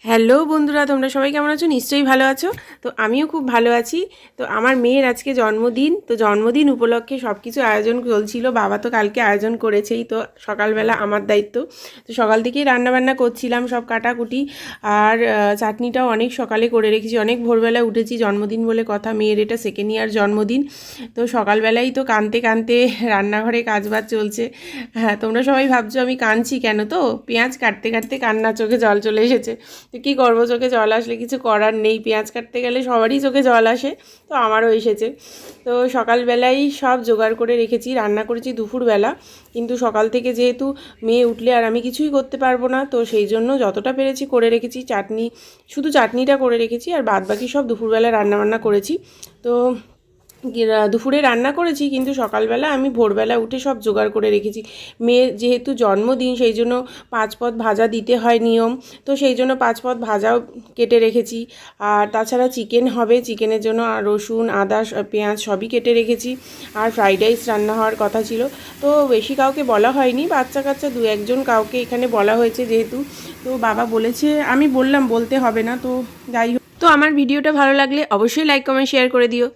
Hello বন্ধুরা, তোমরা সবাই কেমন আছো? নিশ্চয়ই ভালো আছো। তো আমিও খুব ভালো আছি। তো আমার মেয়ের আজকে জন্মদিন, তো জন্মদিন উপলক্ষে সব কিছু আয়োজন চলছিল। বাবা তো কালকে আয়োজন করেছেই, তো সকালবেলা আমার দায়িত্ব। তো সকাল থেকেই রান্নাবান্না করছিলাম, সব কাটাকুটি। আর চাটনিটাও অনেক সকালে করে রেখেছি, অনেক ভোরবেলা উঠেছি। জন্মদিন বলে কথা, মেয়ের এটা সেকেন্ড ইয়ার জন্মদিন। তো সকালবেলাই তো কাঁদতে কাঁদতে রান্নাঘরে কাজবাজ চলছে। হ্যাঁ, তোমরা সবাই ভাবছো আমি কাঁদছি কেন। তো পেঁয়াজ কাটতে কাটতে কান্না, চোখে জল চলে এসেছে। তো কী করবো, চোখে জল আসলে কিছু করার নেই। পেঁয়াজ কাটতে গেলে সবারই চোখে জল আসে, তো আমারও এসেছে। তো সকালবেলাই সব জোগাড় করে রেখেছি, রান্না করেছি দুপুরবেলা। কিন্তু সকাল থেকে যেহেতু মেয়ে উঠলে আর আমি কিছুই করতে পারবো না, তো সেই জন্য যতটা পেরেছি করে রেখেছি। চাটনি, শুধু চাটনিটা করে রেখেছি, আর বাদবাকি সব দুপুরবেলা রান্নাবান্না করেছি। তো দুপুরে রান্না করেছি, কিন্তু সকালবেলা আমি ভোরবেলা উঠে সব জোগাড় করে রেখেছি। মেয়ের যেহেতু জন্মদিন, সেই জন্য 5 পদ ভাজা দিতে হয় নিয়ম। তো সেই জন্য 5 পদ ভাজাও কেটে রেখেছি। আর তাছাড়া চিকেন হবে, চিকেনের জন্য আর রসুন, আদা, পেঁয়াজ সবই কেটে রেখেছি। আর ফ্রাইড রাইস রান্না হওয়ার কথা ছিল, তো বেশি কাউকে বলা হয়নি, বাচ্চা কাচ্চা 2-1জন কাউকে এখানে বলা হয়েছে যেহেতু। তো বাবা বলেছে, আমি বললাম বলতে হবে না। তো যাই হোক, তো আমার ভিডিওটা ভালো লাগলে অবশ্যই লাইক, কমেন্ট, শেয়ার করে দিও।